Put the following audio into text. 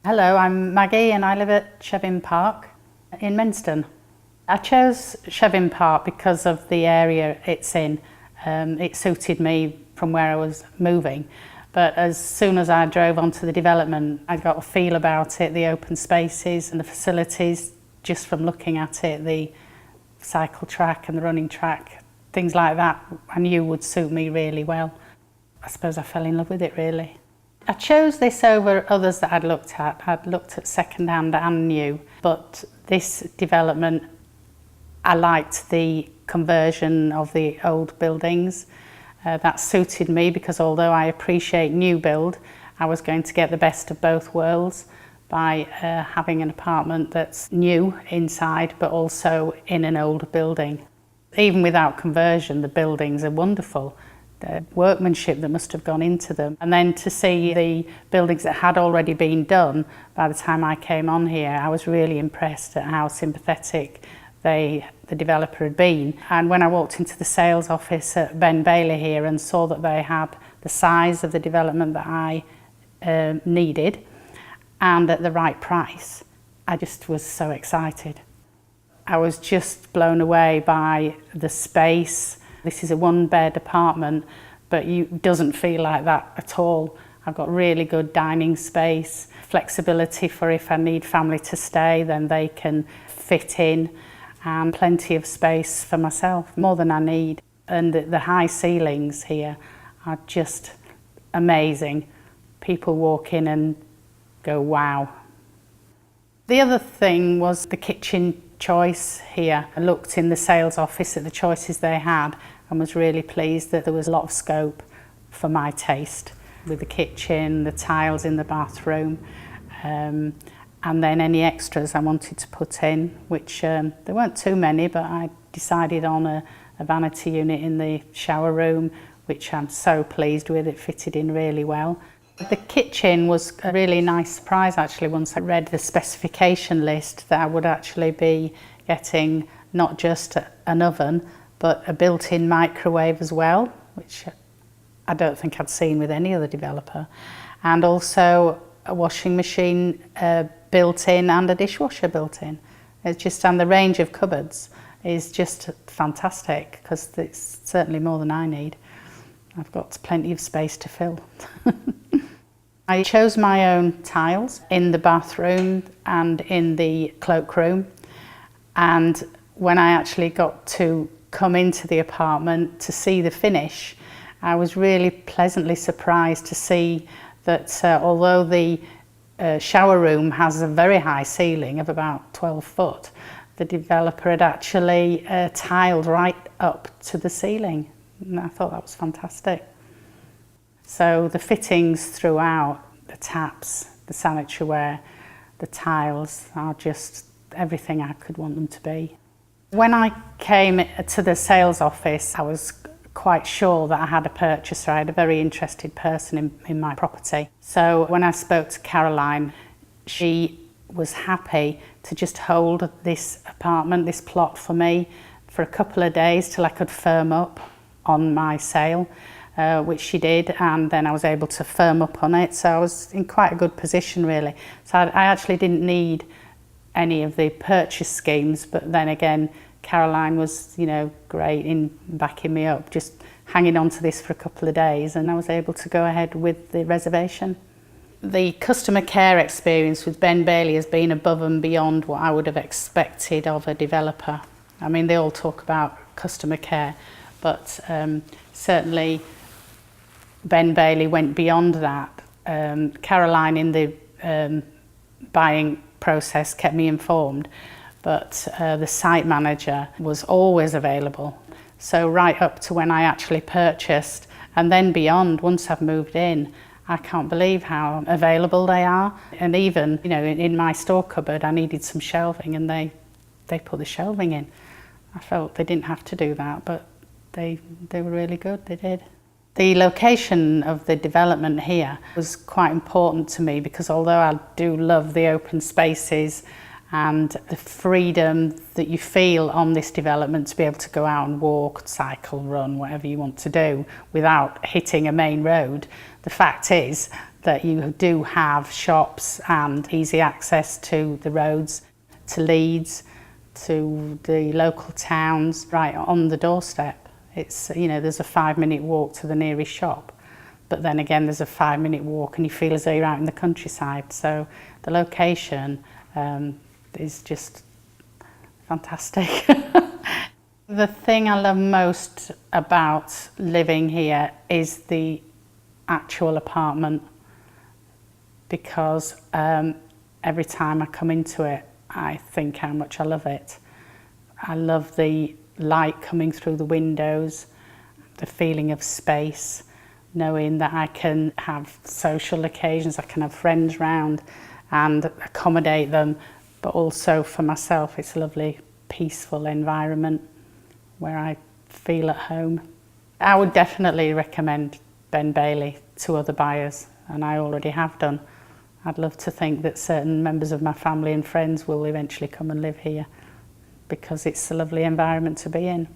Hello, I'm Maggie and I live at Chevin Park in Menston. I chose Chevin Park because of the area it's in. It suited me from where I was moving. But as soon as I drove onto the development, I got a feel about it, the open spaces and the facilities, just from looking at it, the cycle track and the running track, things like that, I knew would suit me really well. I suppose I fell in love with it really. I chose this over others that I'd looked at. I'd looked at second-hand and new, but this development, I liked the conversion of the old buildings. That suited me because although I appreciate new build, I was going to get the best of both worlds by having an apartment that's new inside but also in an old building. Even without conversion, the buildings are wonderful. The workmanship that must have gone into them, and then to see the buildings that had already been done by the time I came on here, I was really impressed at how sympathetic the developer had been. And when I walked into the sales office at Ben Bailey here and saw that they had the size of the development that I needed and at the right price, I just was so excited. I was just blown away by the space. This is a one-bed apartment, but it doesn't feel like that at all. I've got really good dining space, flexibility for if I need family to stay, then they can fit in, and plenty of space for myself, more than I need. And the high ceilings here are just amazing. People walk in and go, wow. The other thing was the kitchen choice here. I looked in the sales office at the choices they had and was really pleased that there was a lot of scope for my taste with the kitchen, the tiles in the bathroom, and then any extras I wanted to put in, which there weren't too many, but I decided on a vanity unit in the shower room, which I'm so pleased with. It fitted in really well. The kitchen was a really nice surprise actually once I read the specification list, that I would actually be getting not just an oven but a built-in microwave as well, which I don't think I'd seen with any other developer, and also a washing machine built in and a dishwasher built in. It's just, and the range of cupboards is just fantastic because it's certainly more than I need. I've got plenty of space to fill. I chose my own tiles in the bathroom and in the cloakroom, and when I actually got to come into the apartment to see the finish, I was really pleasantly surprised to see that although the shower room has a very high ceiling of about 12 foot, the developer had actually tiled right up to the ceiling, and I thought that was fantastic. So the fittings throughout, the taps, the sanitary ware, the tiles are just everything I could want them to be. When I came to the sales office, I was quite sure that I had a purchaser. I had a very interested person in my property. So when I spoke to Caroline, she was happy to just hold this apartment, this plot for me for a couple of days till I could firm up on my sale. Which she did, and then I was able to firm up on it, so I was in quite a good position really. So I actually didn't need any of the purchase schemes, but then again Caroline was, you know, great in backing me up, just hanging on to this for a couple of days, and I was able to go ahead with the reservation. The customer care experience with Ben Bailey has been above and beyond what I would have expected of a developer. I mean, they all talk about customer care, but certainly Ben Bailey went beyond that. Caroline in the buying process kept me informed, but the site manager was always available. So right up to when I actually purchased, and then beyond, once I've moved in, I can't believe how available they are. And even, you know, in my store cupboard, I needed some shelving, and they put the shelving in. I felt they didn't have to do that, but they were really good, they did. The location of the development here was quite important to me because although I do love the open spaces and the freedom that you feel on this development to be able to go out and walk, cycle, run, whatever you want to do without hitting a main road, the fact is that you do have shops and easy access to the roads, to Leeds, to the local towns, right on the doorstep. It's, you know, there's a 5-minute walk to the nearest shop, but then again there's a 5-minute walk and you feel as though you're out in the countryside. So the location is just fantastic. The thing I love most about living here is the actual apartment, because every time I come into it I think how much I love it. I love the light coming through the windows, the feeling of space, knowing that I can have social occasions, I can have friends round and accommodate them, but also for myself it's a lovely peaceful environment where I feel at home. I would definitely recommend Ben Bailey to other buyers, and I already have done. I'd love to think that certain members of my family and friends will eventually come and live here because it's a lovely environment to be in.